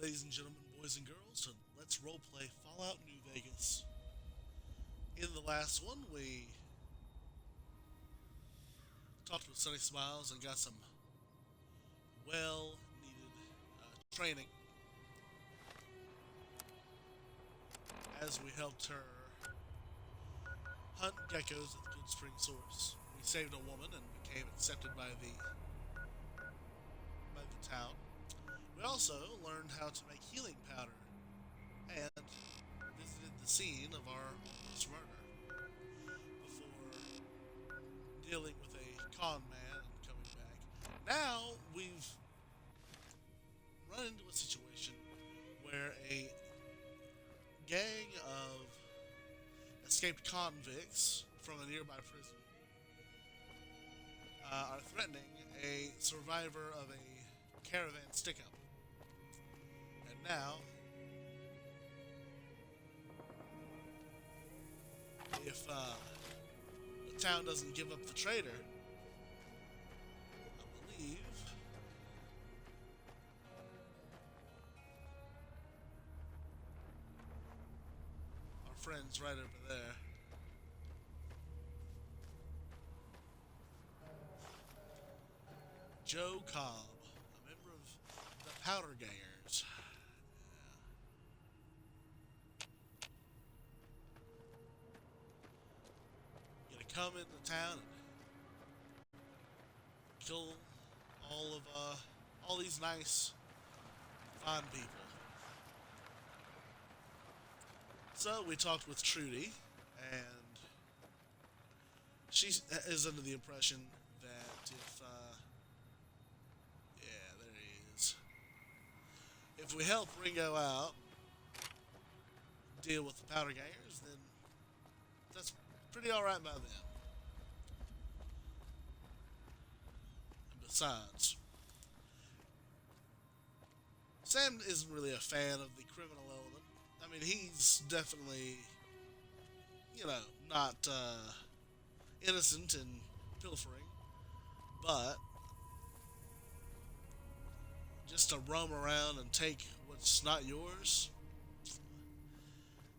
ladies and gentlemen, boys and girls, to Let's Roleplay Fallout New Vegas. In the last one, we talked with Sunny Smiles and got some well-needed training as we helped her hunt geckos at the Good Spring Source. We saved a woman and became accepted by the town. We also learned how to make healing powder and visited the scene of our almost murder before dealing with a con man and coming back. Now we've run into a situation where a gang of escaped convicts from a nearby prison are threatening a survivor of a caravan stick-up. And now, if the town doesn't give up the traitor, I believe our friend's right over there. Joe Cobb, a member of the Powder Gangers. Gonna come into town and kill all these nice, fine people. So we talked with Trudy, and she is under the impression that there he is. If we help Ringo out, deal with the Powder Gangers, then that's pretty alright by them. And besides, Sam isn't really a fan of the criminal element. I mean, he's definitely, not innocent in pilfering, but just to roam around and take what's not yours,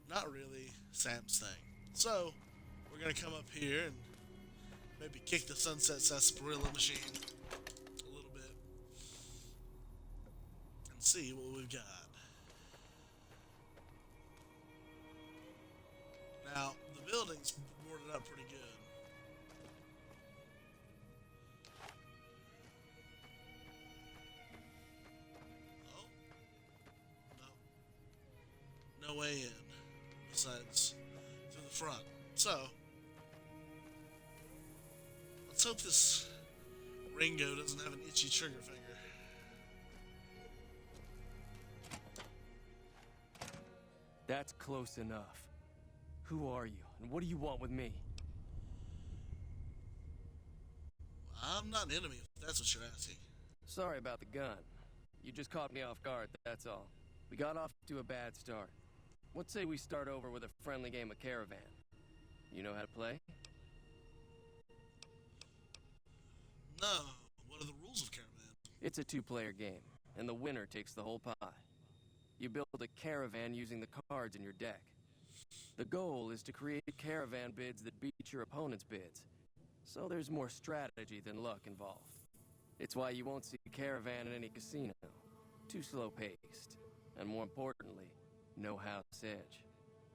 not really Sam's thing. So, we're going to come up here and maybe kick the Sunset Sarsaparilla machine a little bit and see what we've got. Now, the building's boarded up pretty good. Oh, no way in, besides through the front. So, let's hope this Ringo doesn't have an itchy trigger finger. That's close enough. Who are you, and what do you want with me? I'm not an enemy, if that's what you're asking. Sorry about the gun. You just caught me off guard, that's all. We got off to a bad start. Let's say we start over with a friendly game of Caravan. You know how to play? No. What are the rules of Caravan? It's a two-player game, and the winner takes the whole pie. You build a caravan using the cards in your deck. The goal is to create caravan bids that beat your opponent's bids. So there's more strategy than luck involved. It's why you won't see caravan in any casino. Too slow-paced. And more importantly, no house edge.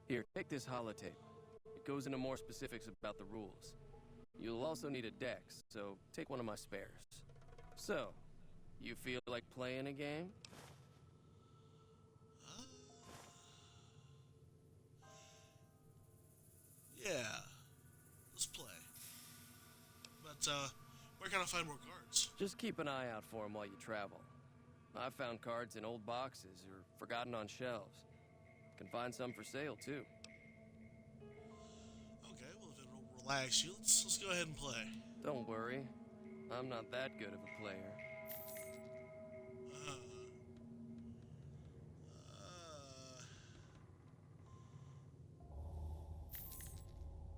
Here, take this holotape. It goes into more specifics about the rules. You'll also need a deck, so take one of my spares. So, you feel like playing a game? Yeah. Let's play. But, where can I find more cards? Just keep an eye out for them while you travel. I've found cards in old boxes or forgotten on shelves. Can find some for sale, too. Okay, well, if it'll relax you, let's go ahead and play. Don't worry. I'm not that good of a player. Uh,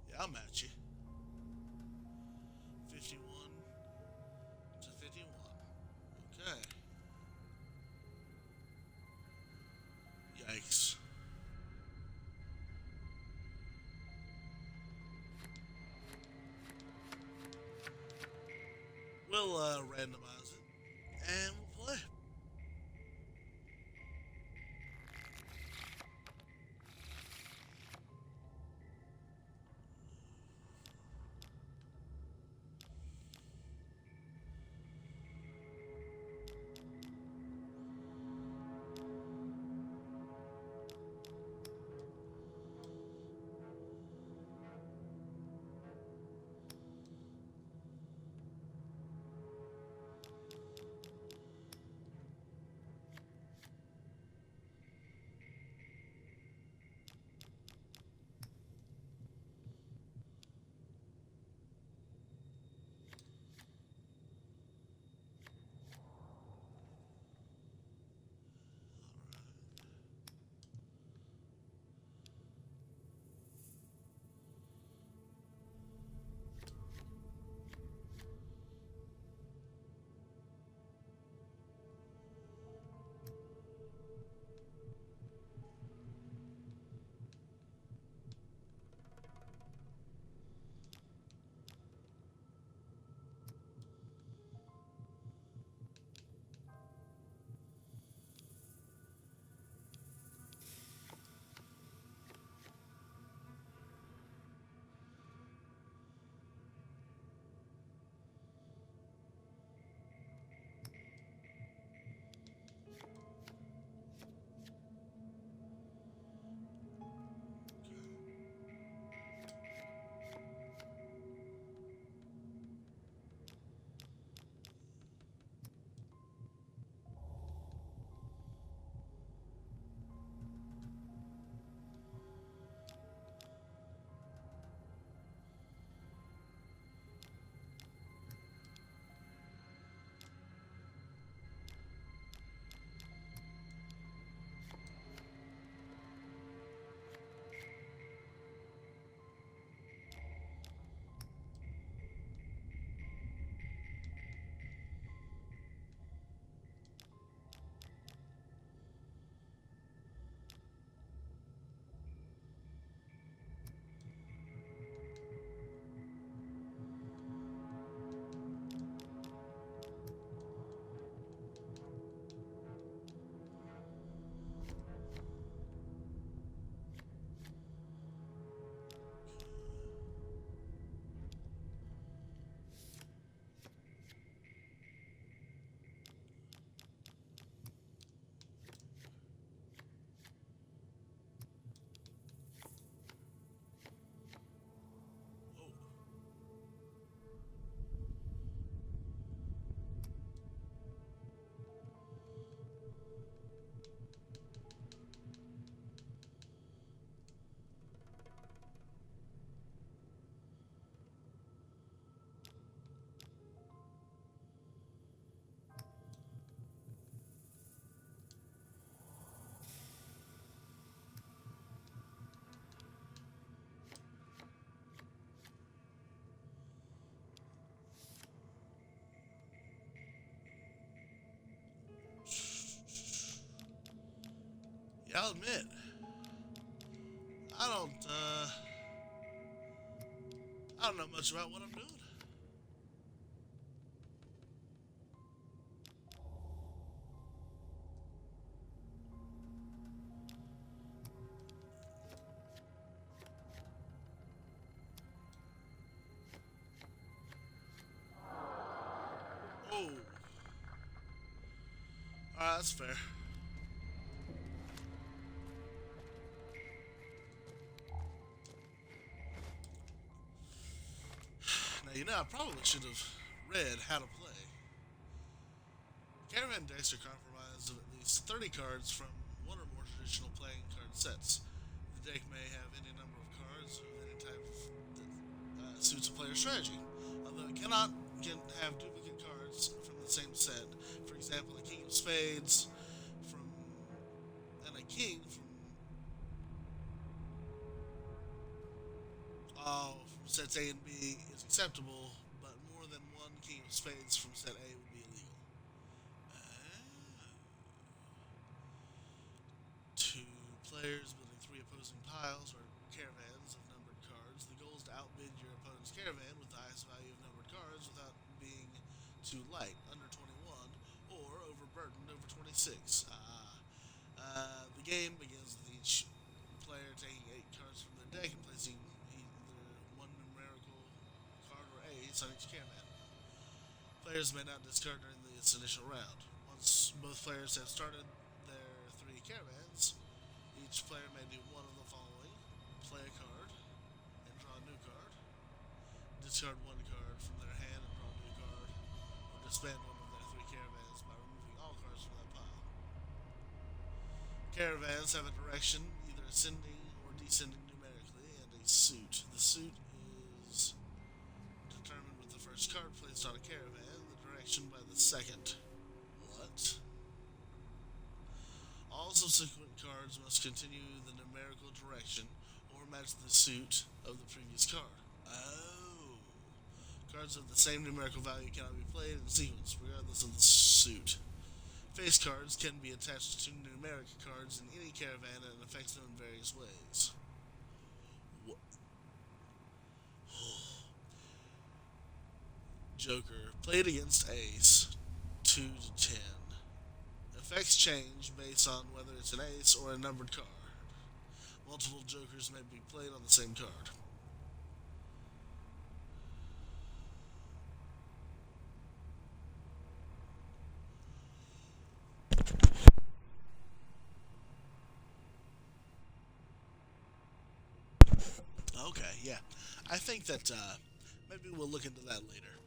yeah, I'll match you. 51 to 51. Okay. We'll randomize it and we'll play. Oh, yeah, I'll admit, I don't, uh, I don't know much about what I'm doing. Oh, alright, that's fair. Now, I probably should have read how to play. Caravan decks are comprised of at least 30 cards from one or more traditional playing card sets. The deck may have any number of cards of any type that suits a player's strategy, although it can have duplicate cards from the same set. For example, a King of Spades from and a King from sets A and B is acceptable, but more than one King of Spades from set A would be illegal. Uh, Two players building three opposing piles or caravans of numbered cards. The goal is to outbid your opponent's caravan with the highest value of numbered cards without being too light, under 21, or overburdened, over 26. The game begins with each player taking 8 cards from their deck and placing either one numerical card or ace on each caravan. Players may not discard during this initial round. Once both players have started their 3 caravans, each player may do one of the following: play a card and draw a new card, discard one card from their hand and draw a new card, or disband one of their 3 caravans by removing all cards from that pile. Caravans have a direction, either ascending or descending numerically, and a suit. The suit is determined with the first card placed on a caravan, the direction by the second. What? All subsequent cards must continue the numerical direction or match the suit of the previous card. Oh. Cards of the same numerical value cannot be played in sequence, regardless of the suit. Face cards can be attached to numeric cards in any caravan and affects them in various ways. What? Joker. Played against Ace. 2 to 10. Effects change based on whether it's an ace or a numbered card. Multiple Jokers may be played on the same card. Okay, yeah. I think that maybe we'll look into that later.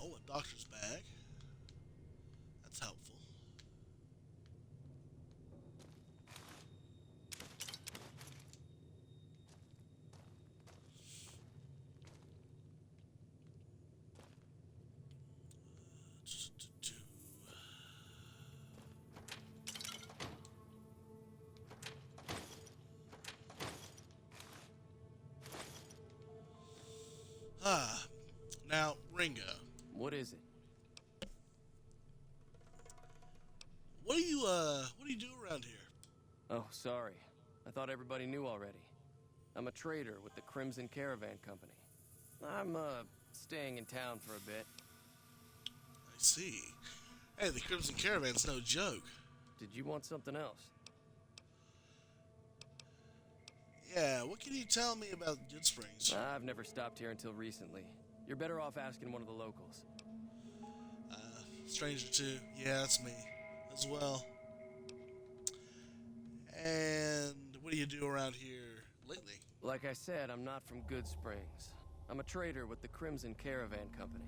Oh, a doctor's bag. That's helpful. Ah, now Ringo, What is it? what do you do around here? Oh, sorry. I thought everybody knew already. I'm a trader with the Crimson Caravan Company. I'm, staying in town for a bit. I see. Hey, the Crimson Caravan's no joke. Did you want something else? Yeah, what can you tell me about Good Springs? I've never stopped here until recently. You're better off asking one of the locals. Stranger 2. Yeah, that's me. As well. And what do you do around here lately? Like I said, I'm not from Good Springs. I'm a trader with the Crimson Caravan Company.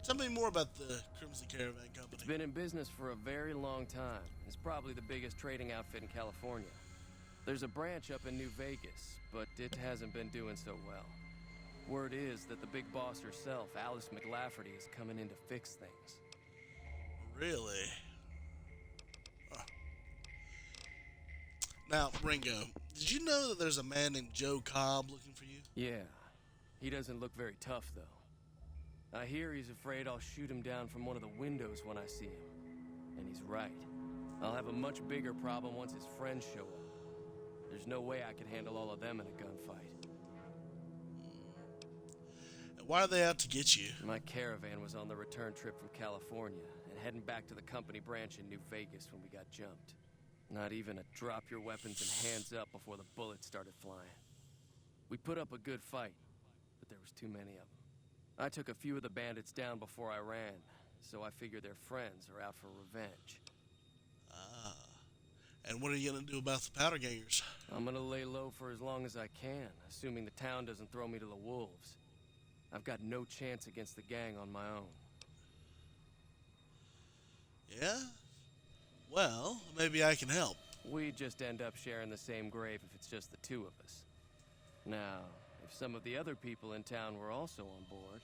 Tell me more about the Crimson Caravan Company. It's been in business for a very long time. It's probably the biggest trading outfit in California. There's a branch up in New Vegas, but it hasn't been doing so well. Word is that the big boss herself, Alice McLafferty, is coming in to fix things. Really? Huh. Now, Ringo, did you know that there's a man named Joe Cobb looking for you? Yeah. He doesn't look very tough, though. I hear he's afraid I'll shoot him down from one of the windows when I see him. And he's right. I'll have a much bigger problem once his friends show up. There's no way I could handle all of them in a gunfight. And why are they out to get you? My caravan was on the return trip from California and heading back to the company branch in New Vegas when we got jumped. Not even a drop your weapons and hands up before the bullets started flying. We put up a good fight, but there was too many of them. I took a few of the bandits down before I ran, so I figure their friends are out for revenge. Ah. And what are you going to do about the powder gangers? I'm gonna lay low for as long as I can, assuming the town doesn't throw me to the wolves. I've got no chance against the gang on my own. Yeah? Well, maybe I can help. We just end up sharing the same grave if it's just the two of us. Now, if some of the other people in town were also on board...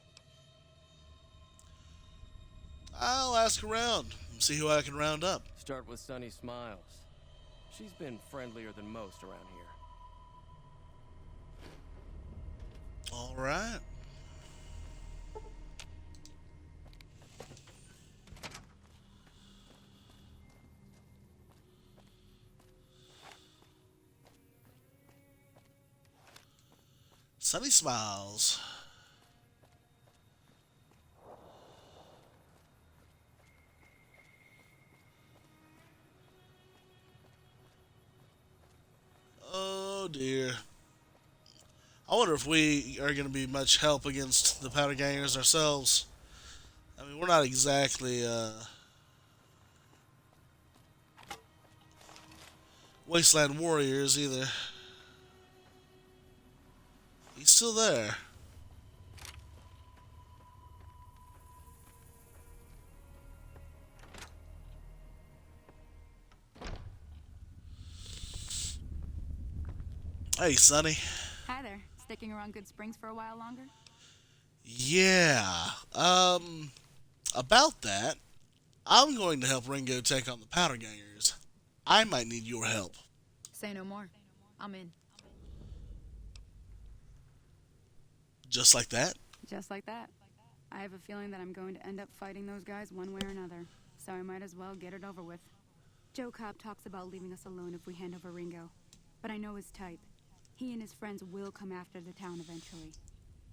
I'll ask around and see who I can round up. Start with Sunny Smiles. She's been friendlier than most around here. All right. Sunny Smiles. dear. I wonder if we are going to be much help against the powder gangers ourselves. I mean, we're not exactly wasteland warriors either. He's still there. Hey, Sonny. Hi there. Sticking around Good Springs for a while longer? Yeah. About that, I'm going to help Ringo take on the powder gangers. I might need your help. Say no more. I'm in. Just like that? Just like that. I have a feeling that I'm going to end up fighting those guys one way or another, so I might as well get it over with. Joe Cobb talks about leaving us alone if we hand over Ringo, but I know his type. He and his friends will come after the town eventually.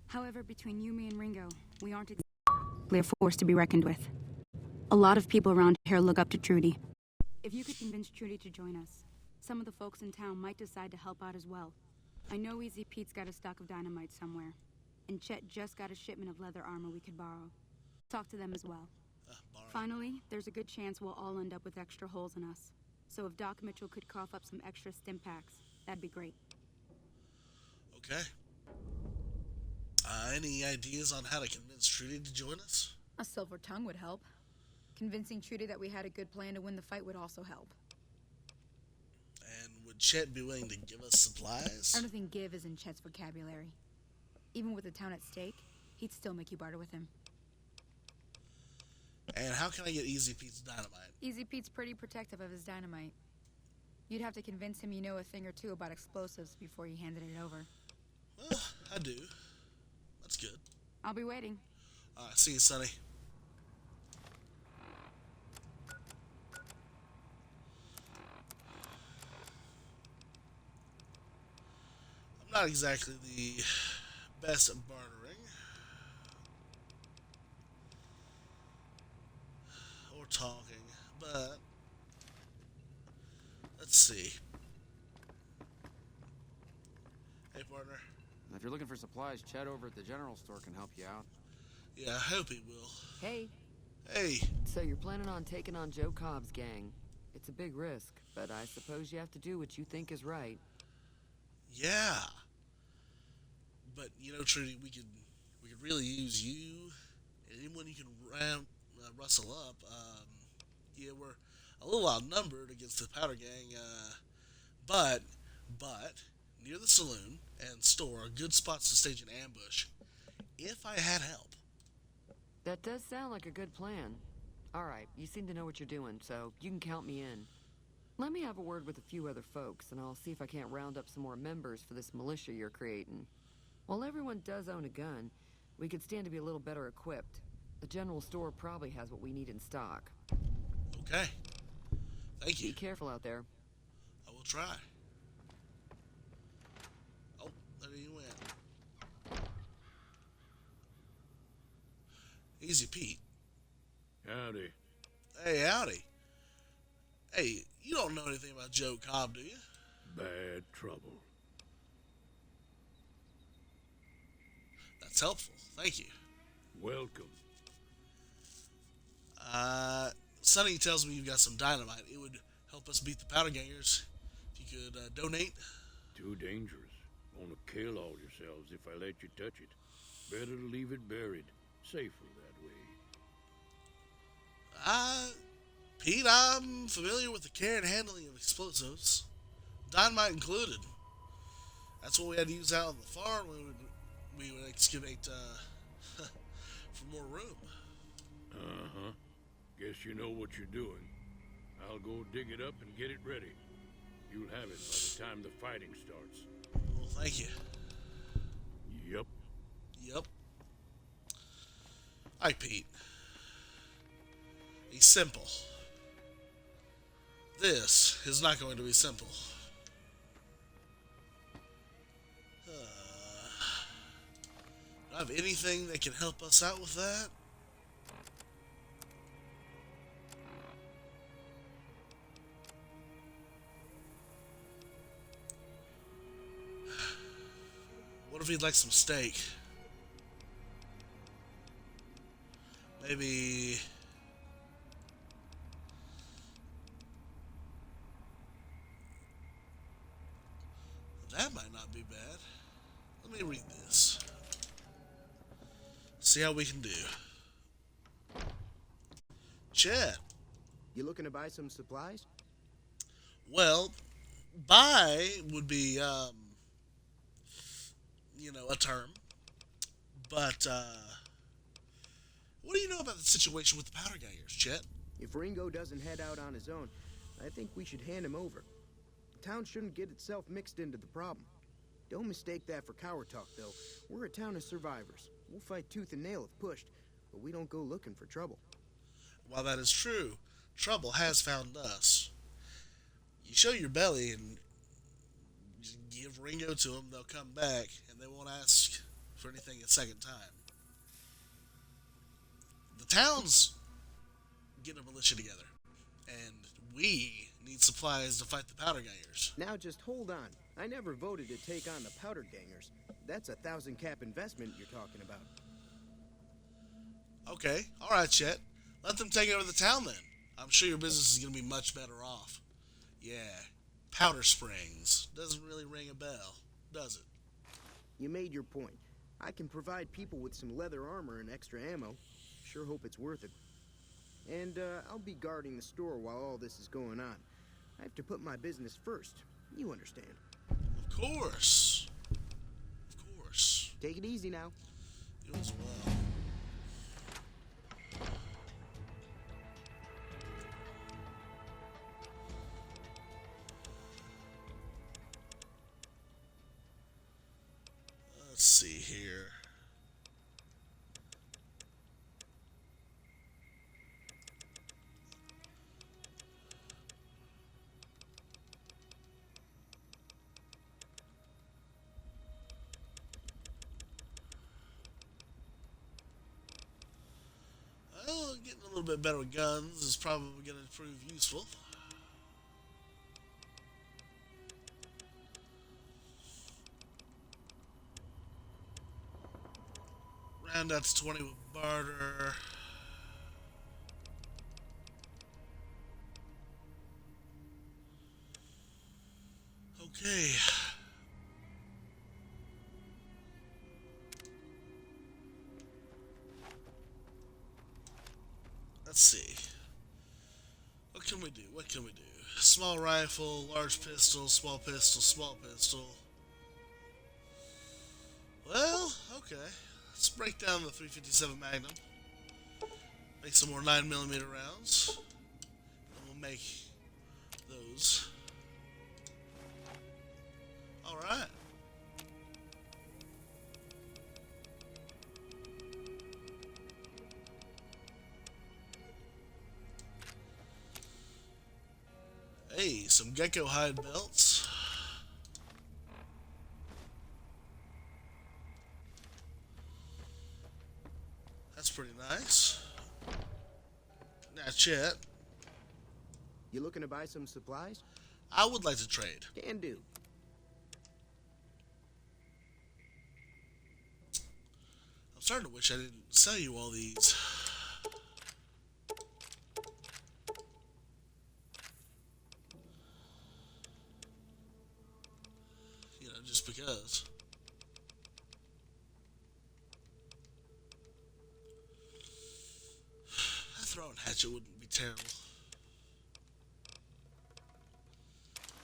However, between you, me, and Ringo, we aren't exactly a force to be reckoned with. A lot of people around here look up to Trudy. If you could convince Trudy to join us, some of the folks in town might decide to help out as well. I know Easy Pete's got a stock of dynamite somewhere, and Chet just got a shipment of leather armor we could borrow. Talk to them as well. Finally, there's a good chance we'll all end up with extra holes in us. So if Doc Mitchell could cough up some extra stim packs, that'd be great. Okay. Any ideas on how to convince Trudy to join us? A silver tongue would help. Convincing Trudy that we had a good plan to win the fight would also help. And would Chet be willing to give us supplies? I don't think give is in Chet's vocabulary. Even with the town at stake, he'd still make you barter with him. And how can I get Easy Pete's dynamite? Easy Pete's pretty protective of his dynamite. You'd have to convince him you know a thing or two about explosives before you handed it over. Well, I do. That's good. I'll be waiting. Alright, see you, Sonny. I'm not exactly the best at bartering. Or talking, but let's see. Hey, partner. If you're looking for supplies, Chad over at the general store can help you out. Yeah, I hope he will. Hey, Hey, so you're planning on taking on Joe Cobb's gang. It's a big risk, but I suppose you have to do what you think is right. yeah. But you know, Trudy, we could really use you and anyone you can rustle up. Yeah, we're a little outnumbered against the powder gang. But near the saloon and store are good spots to stage an ambush. If I had help. That does sound like a good plan. Alright, you seem to know what you're doing, so you can count me in. Let me have a word with a few other folks, and I'll see if I can't round up some more members for this militia you're creating. While everyone does own a gun, we could stand to be a little better equipped. The general store probably has what we need in stock. Okay. Thank you. Be careful out there. I will try. Oh, there you went. Easy Pete. Howdy. Hey, howdy. Hey, you don't know anything about Joe Cobb, do you? Bad trouble. That's helpful. Thank you. Welcome. Sonny tells me you've got some dynamite. It would help us beat the powder gangers. If you could donate. Too dangerous. Want to kill all yourselves if I let you touch it. Better to leave it buried. Safer that way. Pete, I'm familiar with the care and handling of explosives. Dynamite included. That's what we had to use out on the farm when we would excavate for more room. Uh-huh. Guess you know what you're doing. I'll go dig it up and get it ready. You'll have it by the time the fighting starts. Well, thank you. Yup. Yep. Hi, Pete. He's simple. This is not going to be simple. Do I have anything that can help us out with that? What if he'd like some steak? Maybe. That might not be bad. Let me read this. See how we can do. Chet. You looking to buy some supplies? Well, buy would be, a term. But, what do you know about the situation with the powder gangers, Chet? If Ringo doesn't head out on his own, I think we should hand him over. The town shouldn't get itself mixed into the problem. Don't mistake that for coward talk, though. We're a town of survivors. We'll fight tooth and nail if pushed, but we don't go looking for trouble. While that is true, trouble has found us. You show your belly and give Ringo to them, they'll come back, and they won't ask for anything a second time. The town's getting a militia together, and we need supplies to fight the powder gangers. Now just hold on. I never voted to take on the powder gangers. That's a 1,000 cap investment you're talking about. Okay, alright, Chet. Let them take over the town then. I'm sure your business is going to be much better off. Yeah, Powder Springs. Doesn't really ring a bell, does it? You made your point. I can provide people with some leather armor and extra ammo. Sure hope it's worth it. And I'll be guarding the store while all this is going on. I have to put my business first. You understand. Of course. Of course. Take it easy now. You as well. Let's see here. Well, getting a little bit better with guns is probably going to prove useful. Round out to 20 with barter. Okay. Let's see. What can we do? What can we do? Small rifle, large pistol, small pistol, small pistol. Well, okay. Let's break down the 357 Magnum. Make some more 9mm rounds. And we'll make those. Alright. Hey, some gecko hide belts. That's pretty nice. Now, Chet, You looking to buy some supplies? I would like to trade. Can do. I'm starting to wish I didn't sell you all these. Just because. A throwing hatchet wouldn't be terrible.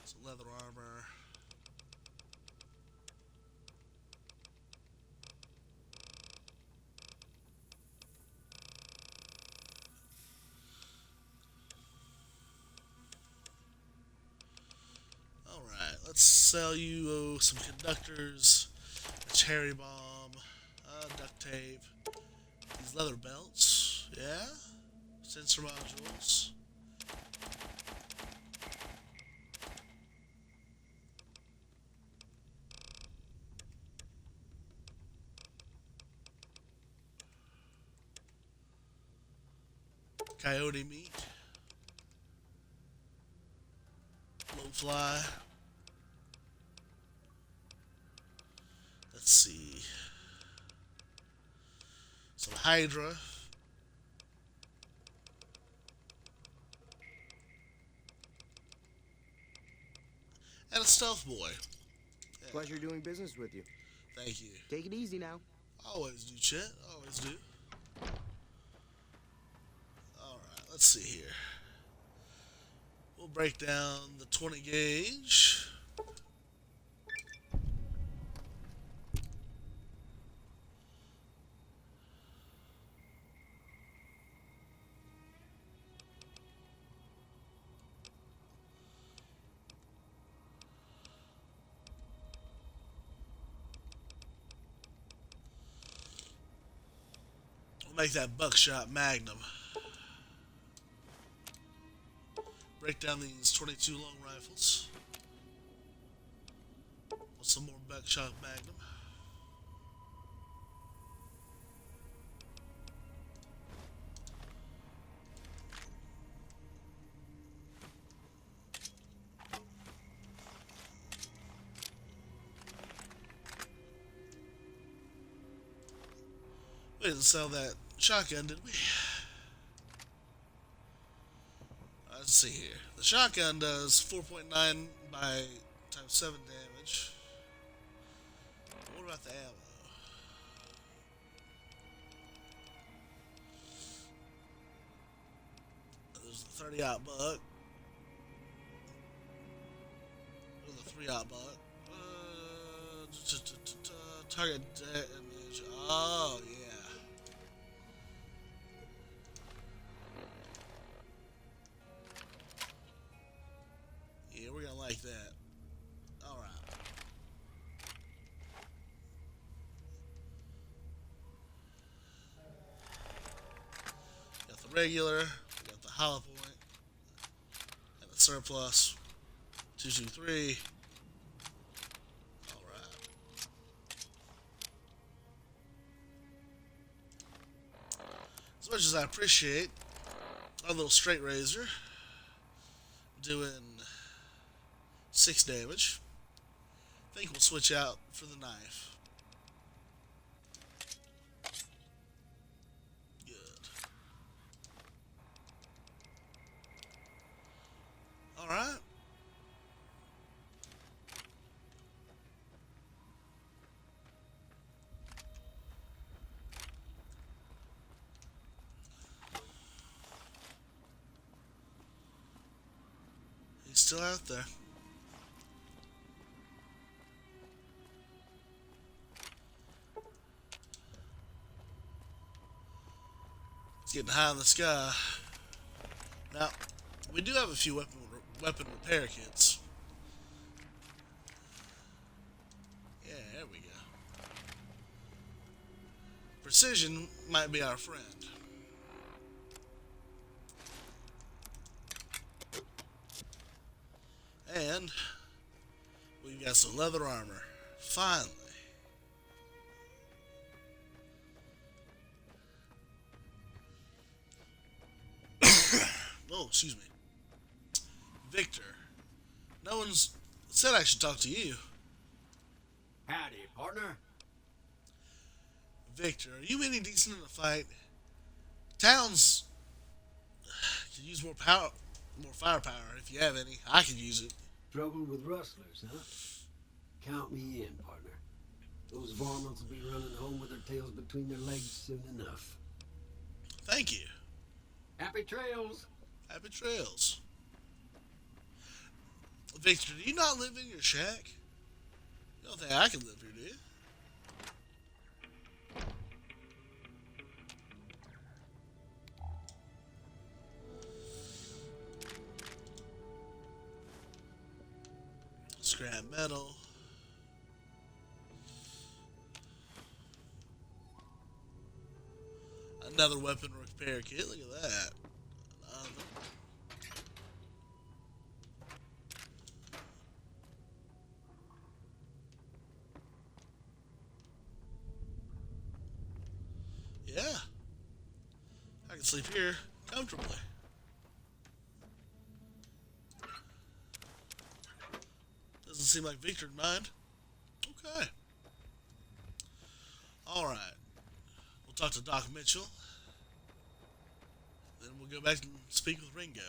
Some leather armor. Alright, let's sell you some conductors, a cherry bomb, duct tape, these leather belts, yeah, sensor modules. Coyote meat. Low fly. Let's see. Some Hydra. And a Stealth Boy. Yeah. Pleasure doing business with you. Thank you. Take it easy now. Always do, Chet. Always do. Alright, let's see here. We'll break down the 20 gauge. We'll make that buckshot magnum. Break down these 22 long rifles. With some more buckshot magnum. We didn't sell that shotgun, did we? Let's see here. The shotgun does 4.9 by times 7 damage. What about the ammo? There's the 30-aught buck. There's the 3-aught buck. Target damage. Oh, yeah. Yeah, we're gonna like that. Alright. Got the regular, we got the hollow point, and the surplus. 223. Alright. As much as I appreciate our little straight razor doing 6 damage, I think we'll switch out for the knife. Good. Alright. He's still out there. Getting high in the sky. Now, we do have a few weapon repair kits. Yeah, there we go. Precision might be our friend. And we've got some leather armor. Finally. Oh, excuse me. Victor. No one's said I should talk to you. Howdy, partner. Victor, are you any decent in a fight? Towns could use more power, more firepower if you have any. I could use it. Trouble with rustlers, huh? Count me in, partner. Those varmints will be running home with their tails between their legs soon enough. Thank you. Happy trails. Happy trails. Victor, do you not live in your shack? You don't think I can live here, do you? Scrap metal. Another weapon repair kit. Look at that. Yeah. I can sleep here comfortably. Doesn't seem like Victor'd mind. Okay. Alright. We'll talk to Doc Mitchell. Then we'll go back and speak with Ringo.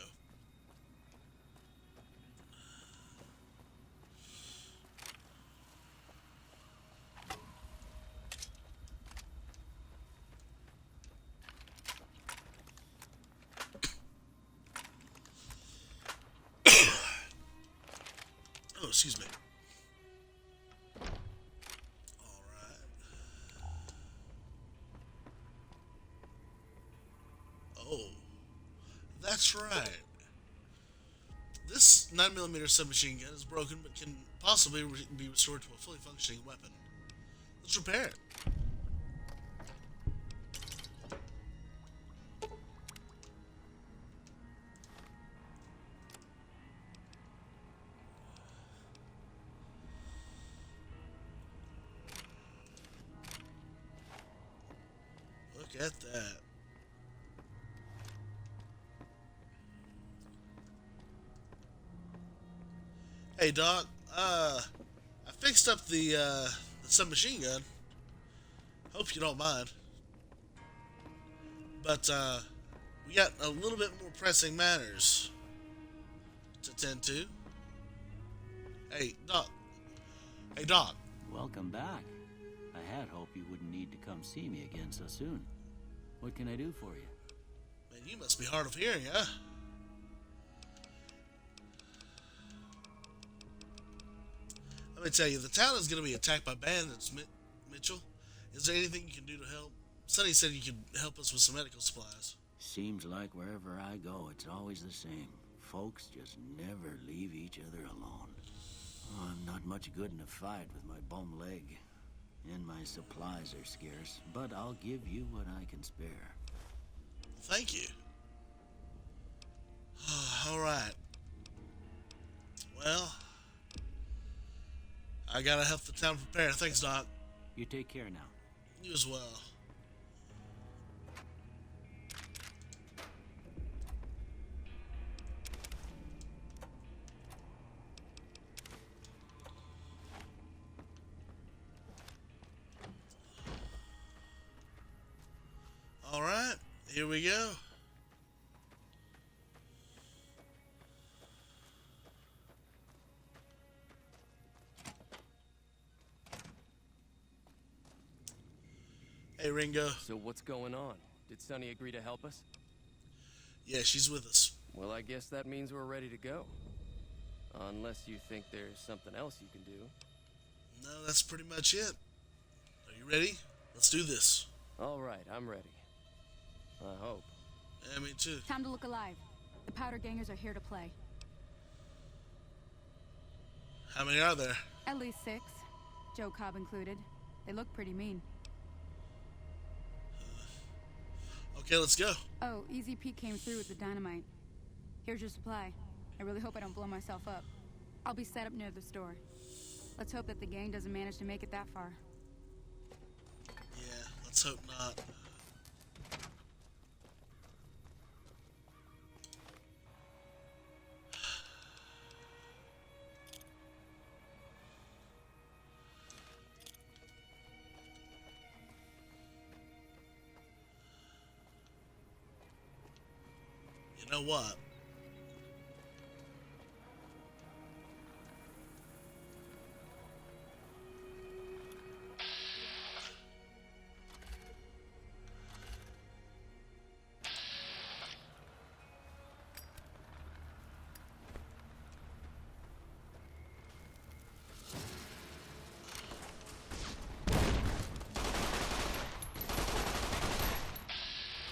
Oh, excuse me. Alright. Oh. That's right. This 9mm submachine gun is broken but can possibly be restored to a fully functioning weapon. Let's repair it. Look at that. Hey Doc, I fixed up the submachine gun. Hope you don't mind. But we got a little bit more pressing matters to tend to. Hey Doc. Hey Doc. Welcome back. I had hoped you wouldn't need to come see me again so soon. What can I do for you? Man, you must be hard of hearing, huh? Let me tell you, the town is going to be attacked by bandits, Mitchell. Is there anything you can do to help? Sonny said you could help us with some medical supplies. Seems like wherever I go, it's always the same. Folks just never leave each other alone. Oh, I'm not much good in a fight with my bum leg. And my supplies are scarce, but I'll give you what I can spare. Thank you. All right. Well, I gotta help the town prepare. Thanks, Doc. You take care now. You as well. All right, here we go. Hey, Ringo. So what's going on? Did Sonny agree to help us? Yeah, she's with us. Well, I guess that means we're ready to go. Unless you think there's something else you can do. No, that's pretty much it. Are you ready? Let's do this. All right, I'm ready. I hope. Yeah, me too. Time to look alive. The powder gangers are here to play. How many are there? At least 6. Joe Cobb included. They look pretty mean. Okay, let's go. Oh, Easy Pete came through with the dynamite. Here's your supply. I really hope I don't blow myself up. I'll be set up near the store. Let's hope that the gang doesn't manage to make it that far. Yeah, let's hope not. You know what?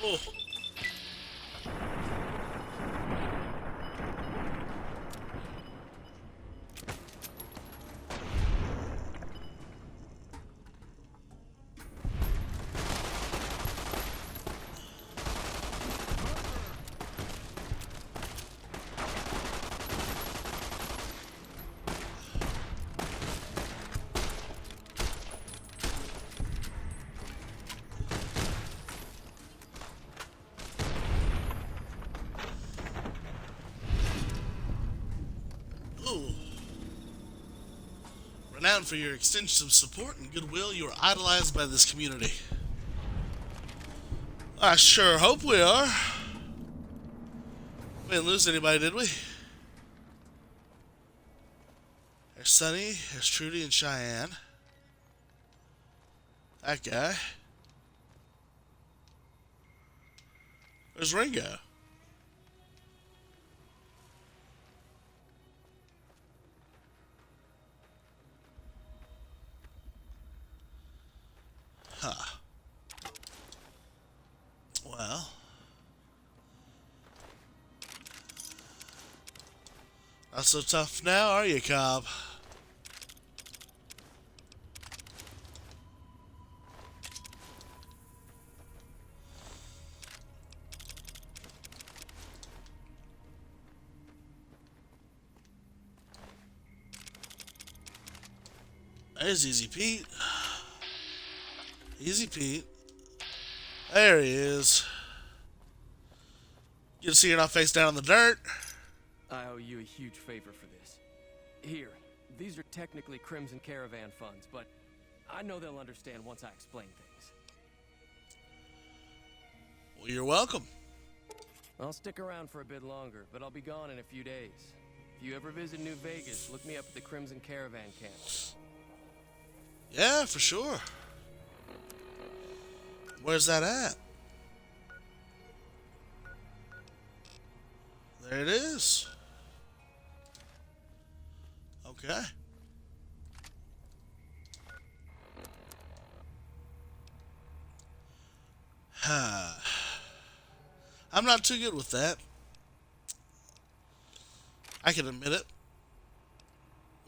Oh. Renowned for your extensive support and goodwill, you are idolized by this community. I sure hope we are. We didn't lose anybody, did we? There's Sunny, there's Trudy and Cheyenne. That guy. Where's Ringo? Huh. Well. Not so tough now, are you, Cobb? There's Easy Pete. Easy Pete. There he is. You can see you're not face down in the dirt. I owe you a huge favor for this. Here, these are technically Crimson Caravan funds, but I know they'll understand once I explain things. Well, you're welcome. I'll stick around for a bit longer, but I'll be gone in a few days. If you ever visit New Vegas, look me up at the Crimson Caravan camp. Yeah, for sure. Where's that at? There it is. Okay. I'm not too good with that. I can admit it.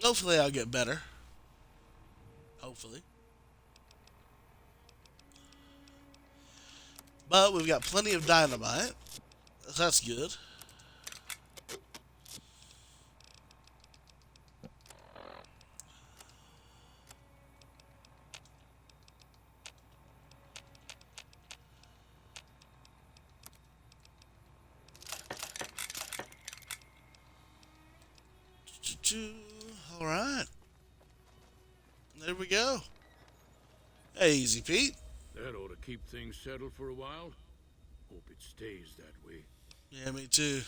Hopefully I'll get better. Hopefully. But we've got plenty of dynamite. That's good. All right. There we go. Hey, Easy Pete. That ought to keep things settled for a while. Hope it stays that way. Yeah, me too.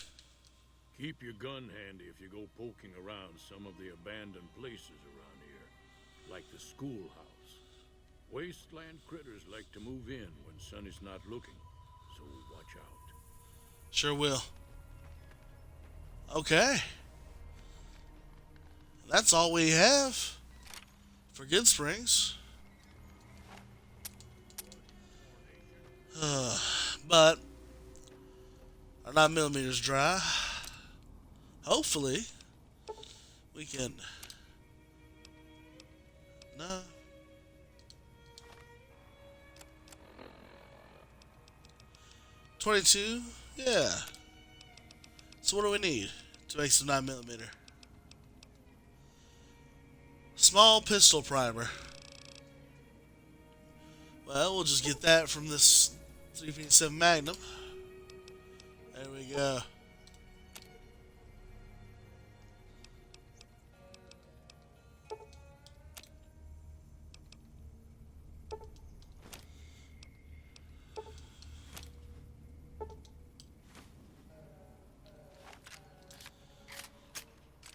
Keep your gun handy if you go poking around some of the abandoned places around here, like the schoolhouse. Wasteland critters like to move in when Sonny's not looking, so watch out. Sure will. Okay. That's all we have for Good Springs. But our 9mm dry. Hopefully we can. No. .22. Yeah. So what do we need to make some 9mm? Small pistol primer. Well, we'll just get that from this 3.7 Magnum. There we go.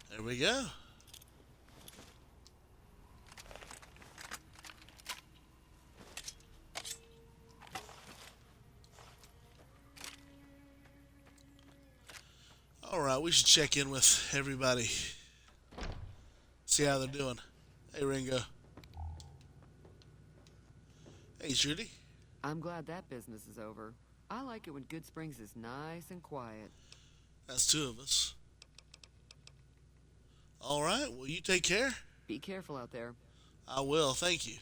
There we go. Alright, we should check in with everybody. See how they're doing. Hey, Ringo. Hey, Judy. I'm glad that business is over. I like it when Good Springs is nice and quiet. That's two of us. Alright, well, you take care. Be careful out there. I will, thank you.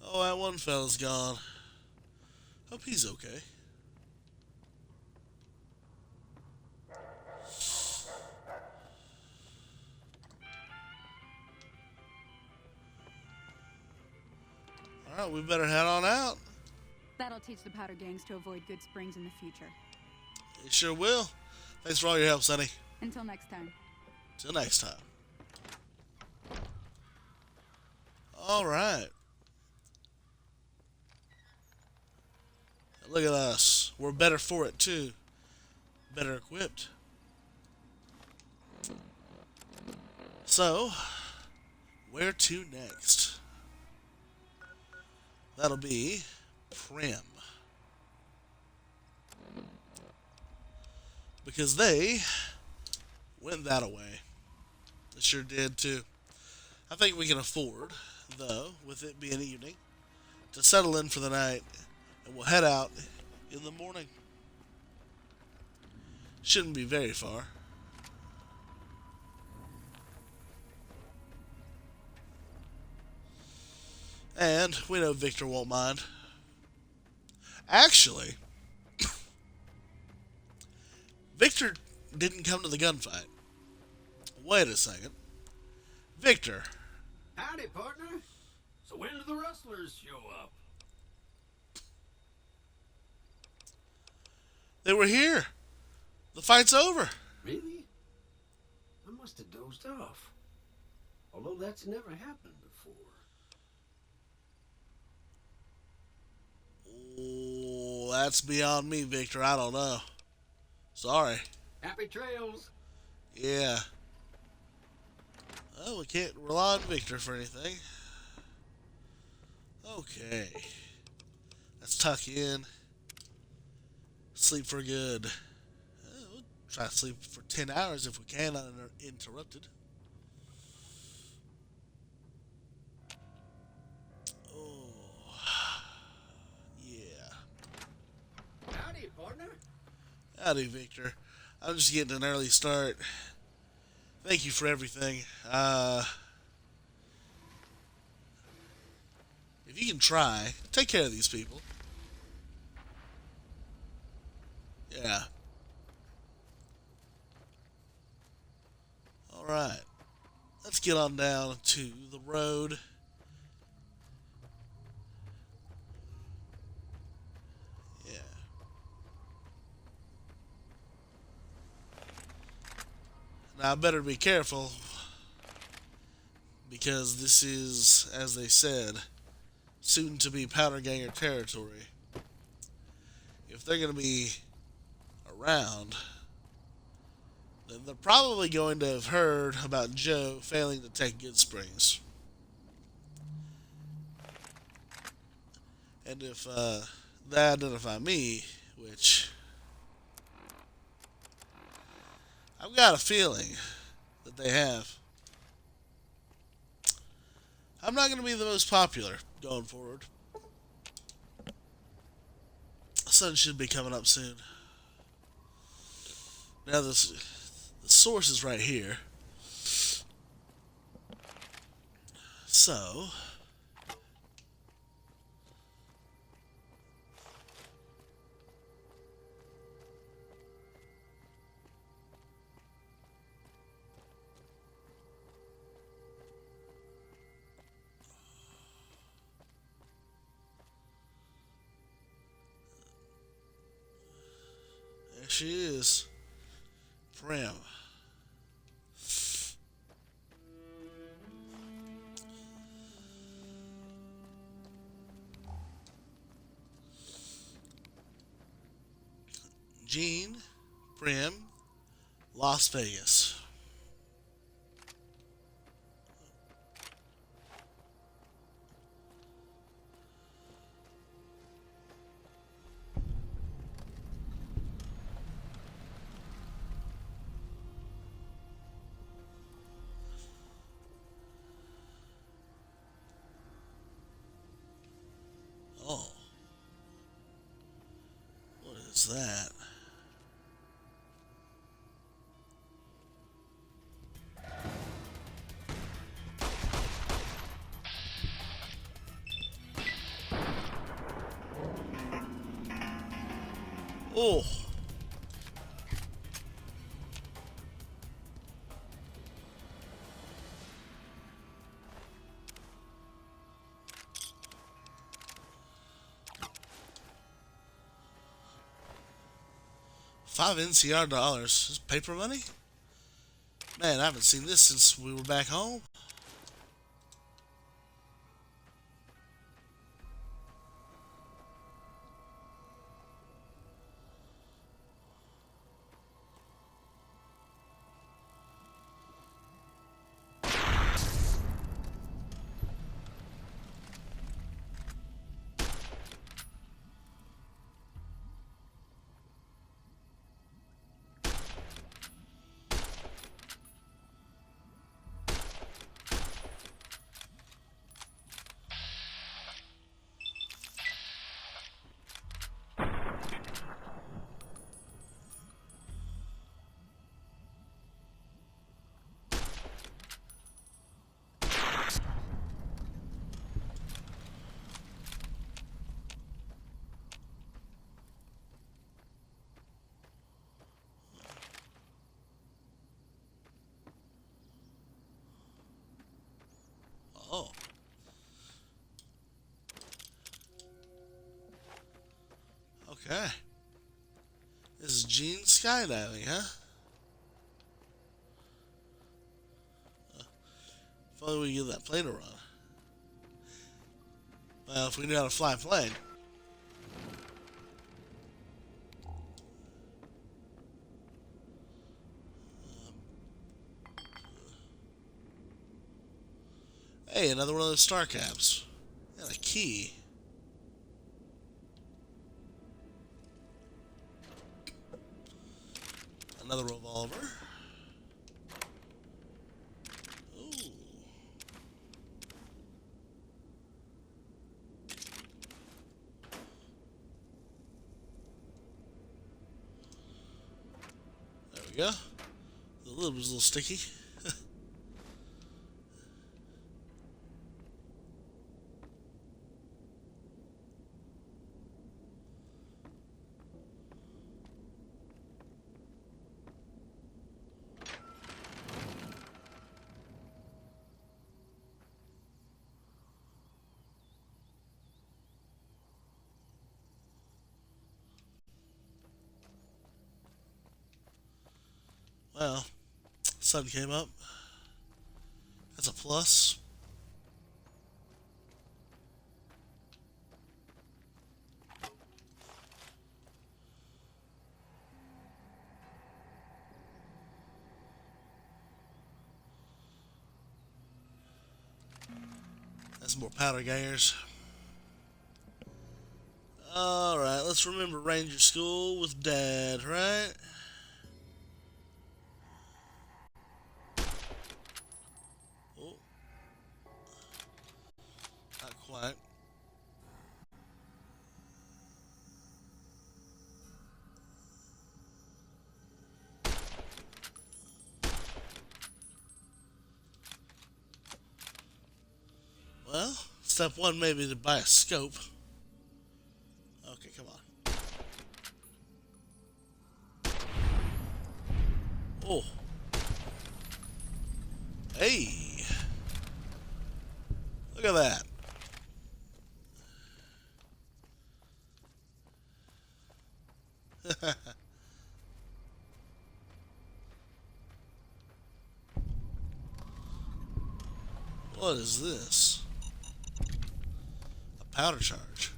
Oh, that one fella's gone. Hope he's okay. Alright, we better head on out. That'll teach the powder gangs to avoid Good Springs in the future. It sure will. Thanks for all your help, Sonny. Until next time. Till next time. All right. Look at us. We're better for it, too. Better equipped. So, where to next? That'll be Prim. Because they went that away. They sure did, too. I think we can afford, though, with it being evening, to settle in for the night, and we'll head out in the morning. Shouldn't be very far. And we know Victor won't mind. Actually, Victor didn't come to the gunfight. Wait a second. Victor. Howdy, partner. So when do the rustlers show up? They were here. The fight's over. Really? I must have dozed off. Although that's never happened before. Oh, that's beyond me, Victor. I don't know. Sorry. Happy trails. Yeah. Oh, we can't rely on Victor for anything. Okay. Let's tuck in. Sleep for good. We'll try to sleep for 10 hours if we can, uninterrupted. Oh. Yeah. Howdy, partner. Howdy, Victor. I'm just getting an early start. Thank you for everything. If you can try, take care of these people. Yeah. Alright. Let's get on down to the road. Yeah. Now I better be careful, because this is, as they said, soon to be powder ganger territory. If they're going to be around, then they're probably going to have heard about Joe failing to take Good Springs. And if they identify me, which I've got a feeling that they have, I'm not going to be the most popular going forward. The sun should be coming up soon. Now the source is right here. So there she is. Prim. Gene, Prim, Las Vegas. Oh. What is that? Oh. $5 NCR. Is paper money? Man, I haven't seen this since we were back home. Oh. Okay. This is Gene skydiving, huh? If only we could get that plane to run. Well, if we knew how to fly a plane. Hey, another one of those star caps. And a key. Another revolver. Ooh. There we go. The lid was a little sticky. Well, sun came up. That's a plus. That's more powder gangers. Alright, let's remember Ranger School with Dad, right? Oh. Not quite. Well, step one maybe to buy a scope. Okay, come on. Oh. Hey. Look at that. What is this? A powder charge.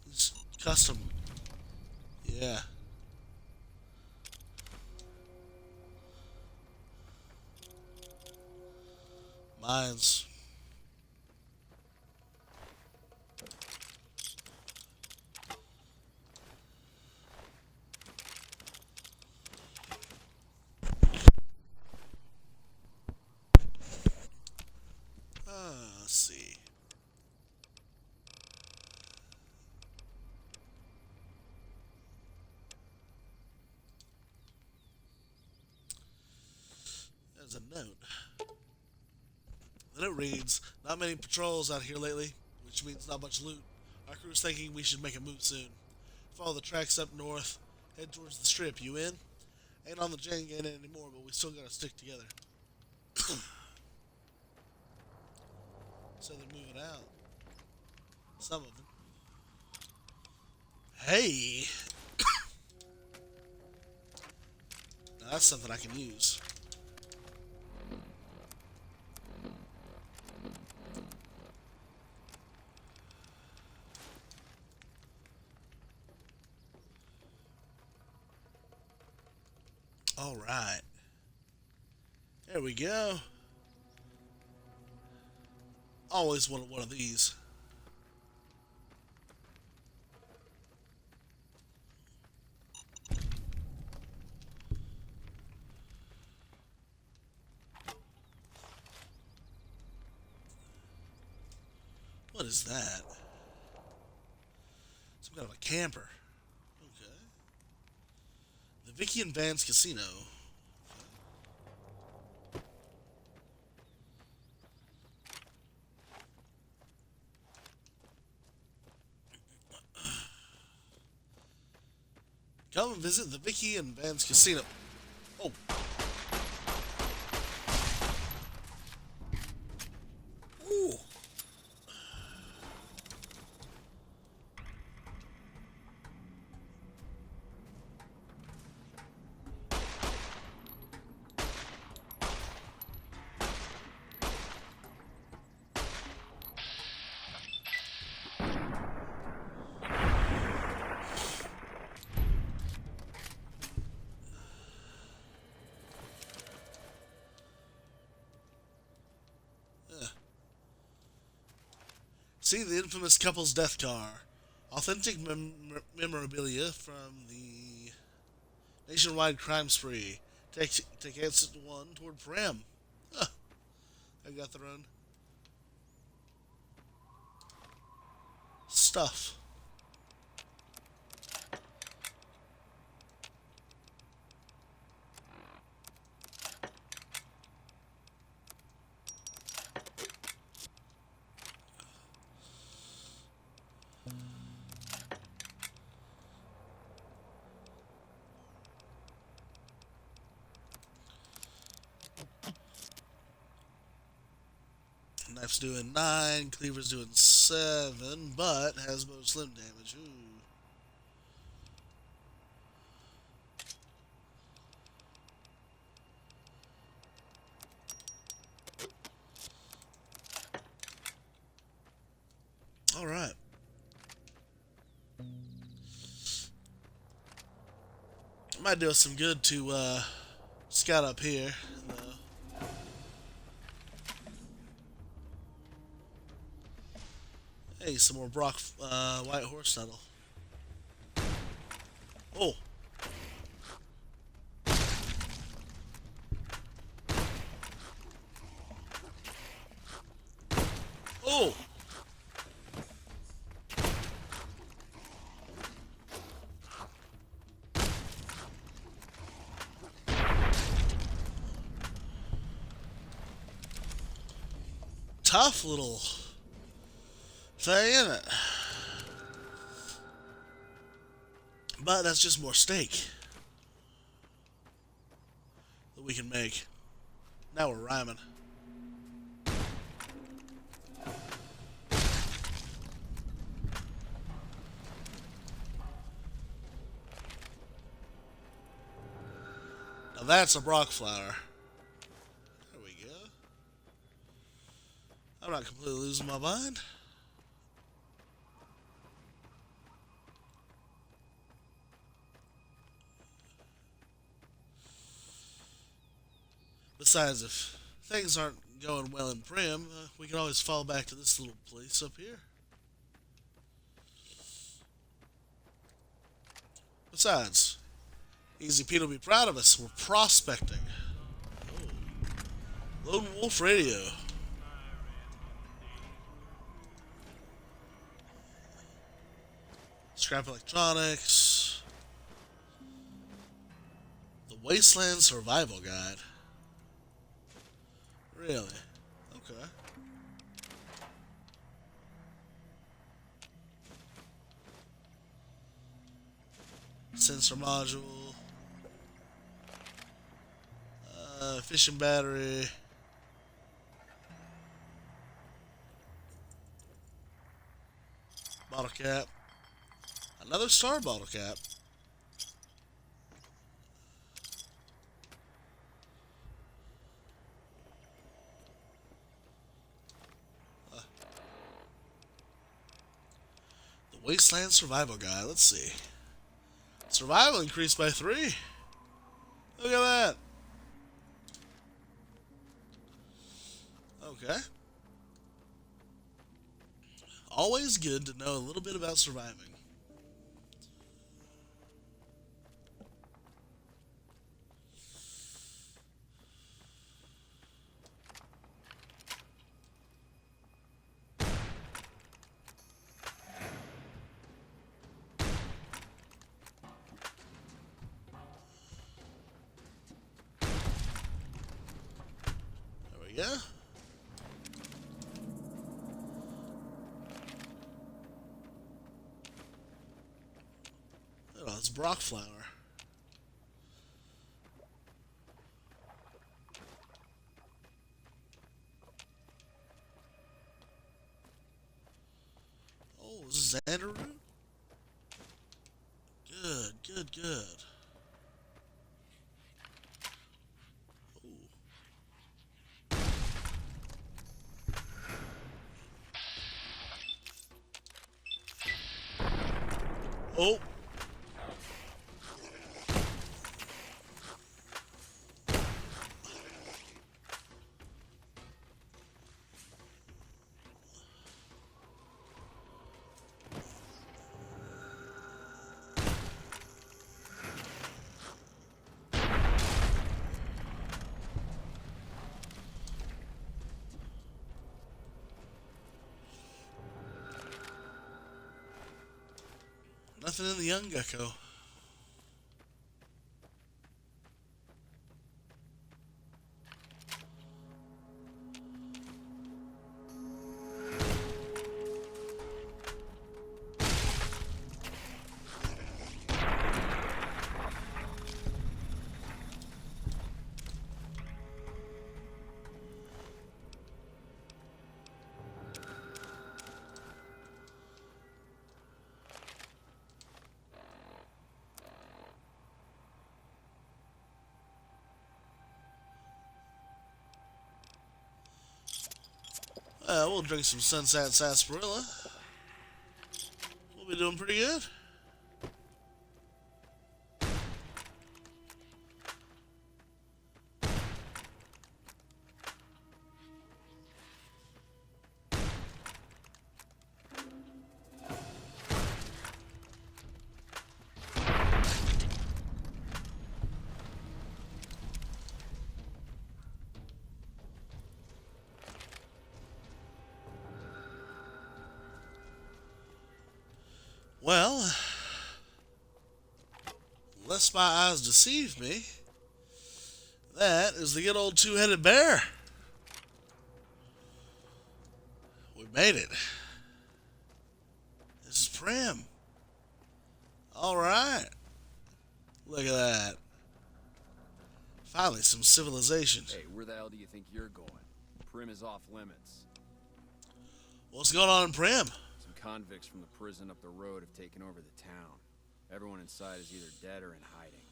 It's custom. Yeah. Mines. Let's see. There's a note. The note reads, "Not many patrols out here lately, which means not much loot. Our crew's thinking we should make a move soon. Follow the tracks up north, head towards the strip. You in? Ain't on the chain gang anymore, but we still gotta stick together." So they're moving out. Some of them. Hey! Now that's something I can use. All right. There we go. Always wanted one of these. What is that? Some kind of a camper. Okay. The Vicky and Vance Casino. Come and visit the Vicky and Vance Casino. Oh. Ooh. See the infamous couple's death car. Authentic memorabilia from the nationwide crime spree. Take exit 1 toward Pram. Huh. I got their own stuff. Knife's doing 9, Cleaver's doing 7, but has most slim damage. Ooh. Alright. Might do us some good to scout up here. Hey, some more White Horse Saddle. Oh. Oh. Tough little thing, isn't it? But that's just more steak that we can make. Now we're rhyming. Now that's a Brock flower. There we go. I'm not completely losing my mind. Besides, if things aren't going well in Prim, we can always fall back to this little place up here. Besides, Easy Pete will be proud of us. We're prospecting. Oh. Lone Wolf Radio. Scrap Electronics. The Wasteland Survival Guide. Really? Okay. Sensor module. Fishing battery. Bottle cap. Another star bottle cap. The Wasteland Survival Guide. Let's see. Survival increased by 3. Look at that. Okay. Always good to know a little bit about surviving. There we go. Oh, it's Brock flower. Oh, this is Xander root? Good, good, good. Oh. Nothing in the young gecko. We'll drink some Sunset Sarsaparilla. We'll be doing pretty good. Well, unless my eyes deceive me, that is the good old two-headed bear. We made it. This is Prim. Alright. Look at that. Finally, some civilization. Hey, where the hell do you think you're going? Prim is off limits. What's going on in Prim? Some convicts from the prison up the road have taken over the town. Everyone inside is either dead or in hiding.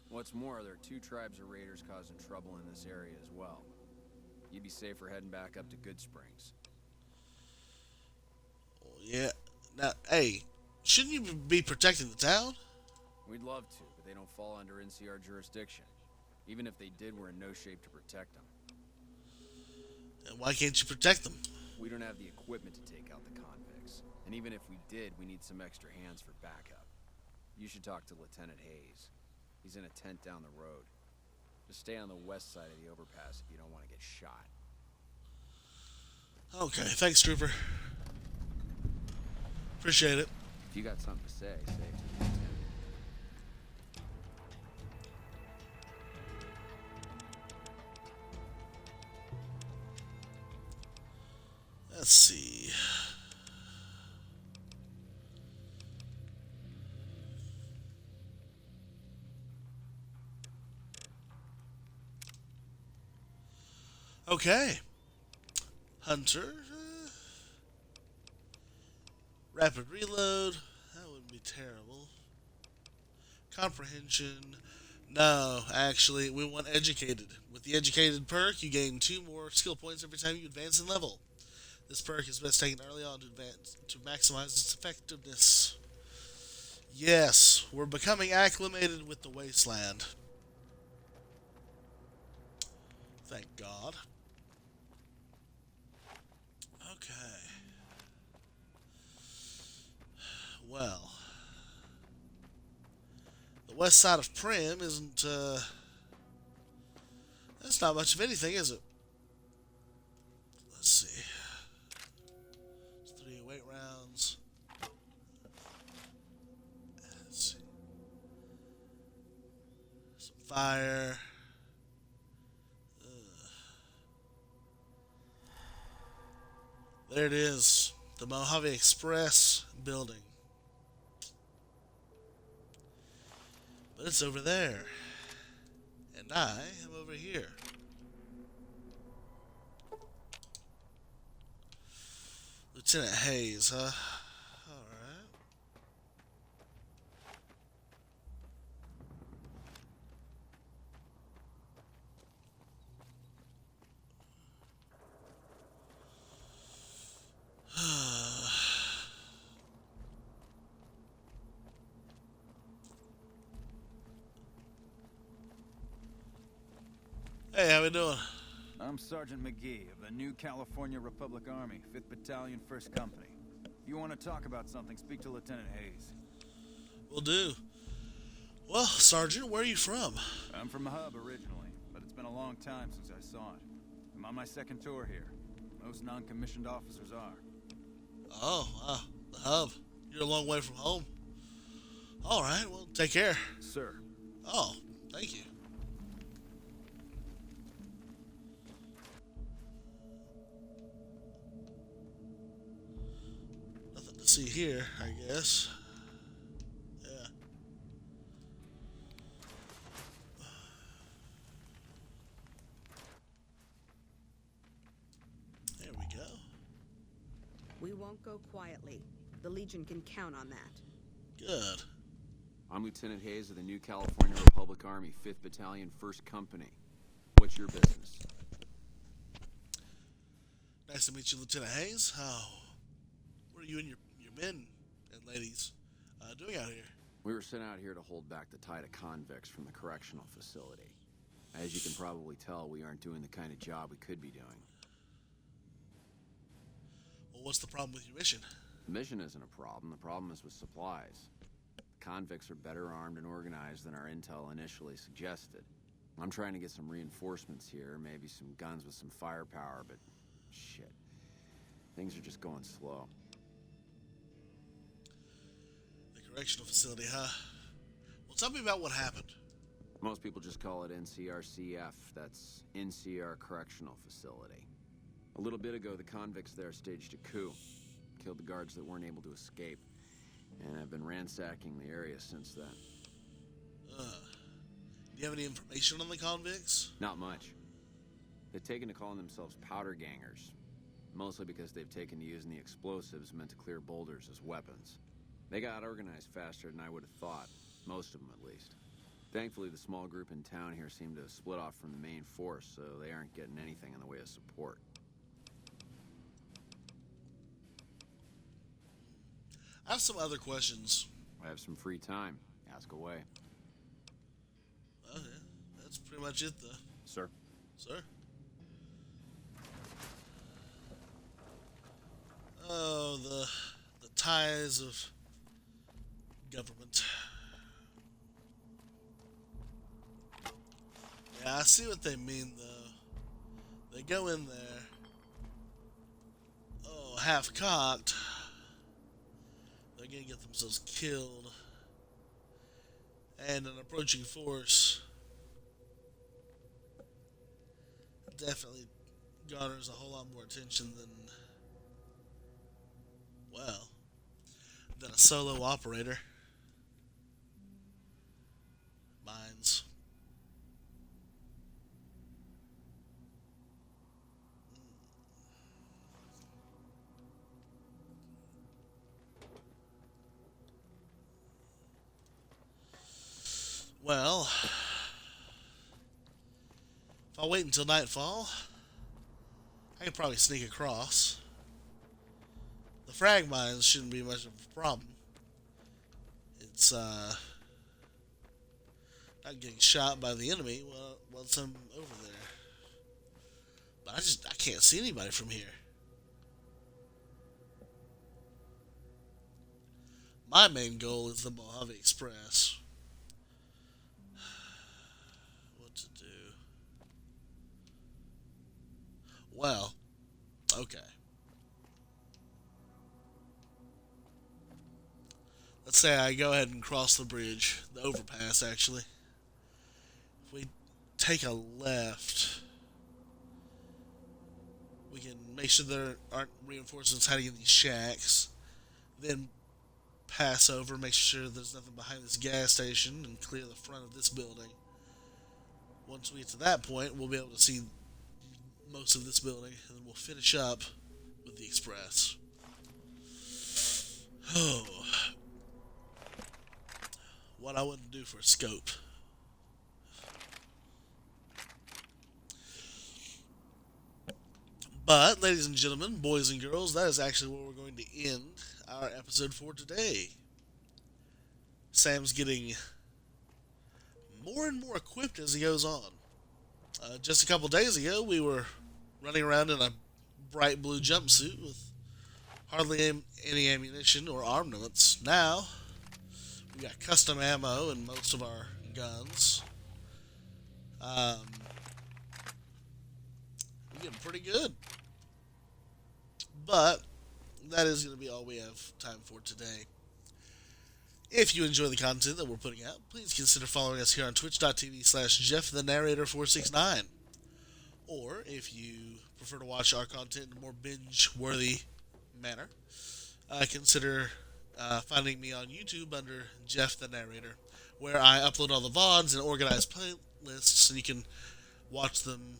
What's more, there are 2 tribes of raiders causing trouble in this area as well. You'd be safer heading back up to Good Springs. Well, yeah. Now, hey, shouldn't you be protecting the town? We'd love to, but they don't fall under NCR jurisdiction. Even if they did, we're in no shape to protect them. And why can't you protect them? We don't have the equipment to take out the convicts. And even if we did, we need some extra hands for backup. You should talk to Lieutenant Hayes. He's in a tent down the road. Just stay on the west side of the overpass if you don't want to get shot. Okay, thanks, Trooper. Appreciate it. If you got something to say it to the lieutenant. Let's see. Okay. Hunter. Rapid reload. That wouldn't be terrible. Comprehension. No, actually, we want educated. With the educated perk, you gain 2 more skill points every time you advance in level. This perk is best taken early on to maximize its effectiveness. Yes, we're becoming acclimated with the wasteland. Thank God. Okay. Well, the west side of Prim isn't, that's not much of anything, is it? Let's see. It's 308 rounds. Let's see. Some fire. There it is. The Mojave Express building. But it's over there. And I am over here. Lieutenant Hayes, huh? Alright. Hey, how we doing? I'm Sergeant McGee of the New California Republic Army, 5th Battalion, 1st Company. If you want to talk about something, speak to Lieutenant Hayes. Will do. Well, Sergeant, where are you from? I'm from the hub originally, but it's been a long time since I saw it. I'm on my second tour here. Most non-commissioned officers are. Oh, wow. The hub. You're a long way from home. Alright, well, take care. Sir. Oh, thank you. Nothing to see here, I guess. Yeah. There we go. We won't go quietly. The Legion can count on that. Good. I'm Lieutenant Hayes of the New California Republic Army, 5th Battalion, 1st Company. What's your business? Nice to meet you, Lieutenant Hayes. Oh, what are you and your men and ladies doing out here? We were sent out here to hold back the tide of convicts from the correctional facility. As you can probably tell, we aren't doing the kind of job we could be doing. Well, what's the problem with your mission? The mission isn't a problem. The problem is with supplies. The convicts are better armed and organized than our intel initially suggested. I'm trying to get some reinforcements here, maybe some guns with some firepower, but shit. Things are just going slow. The correctional facility, huh? Well, tell me about what happened. Most people just call it NCRCF. That's NCR Correctional Facility. A little bit ago, the convicts there staged a coup. Killed the guards that weren't able to escape. And I've been ransacking the area since then. Do you have any information on the convicts? Not much. They've taken to calling themselves powder gangers. Mostly because they've taken to using the explosives meant to clear boulders as weapons. They got organized faster than I would have thought. Most of them, at least. Thankfully, the small group in town here seem to have split off from the main force, so they aren't getting anything in the way of support. I have some other questions. I have some free time. Ask away. Okay, that's pretty much it, though. Sir? Sir? Oh, the ties of government. Yeah, I see what they mean, though. They go in there, oh, half-cocked. They're gonna get themselves killed. And an approaching force definitely garners a whole lot more attention than, well, than a solo operator. Mines. Well, if I wait until nightfall, I could probably sneak across. The frag mines shouldn't be much of a problem. It's, not getting shot by the enemy once I'm over there. But I can't see anybody from here. My main goal is the Mojave Express. What to do? Well, okay. Let's say I go ahead and cross the bridge, the overpass actually. If we take a left, we can make sure there aren't reinforcements hiding in these shacks. Then pass over, make sure there's nothing behind this gas station, and clear the front of this building. Once we get to that point, we'll be able to see most of this building, and then we'll finish up with the express. Oh, what I wouldn't do for a scope. But, ladies and gentlemen, boys and girls, that is actually where we're going to end our episode for today. Sam's getting more and more equipped as he goes on. Just a couple days ago, we were running around in a bright blue jumpsuit with hardly any ammunition or armaments. Now, we got custom ammo in most of our guns. We're getting pretty good. But that is going to be all we have time for today. If you enjoy the content that we're putting out, please consider following us here on twitch.tv/JeffTheNarrator469. Or, if you prefer to watch our content in a more binge-worthy manner, consider finding me on YouTube under Jeff the Narrator, where I upload all the VODs and organize playlists, and you can watch them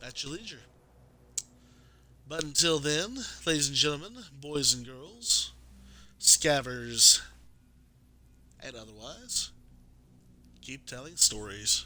at your leisure. But until then, ladies and gentlemen, boys and girls, scavers, and otherwise, keep telling stories.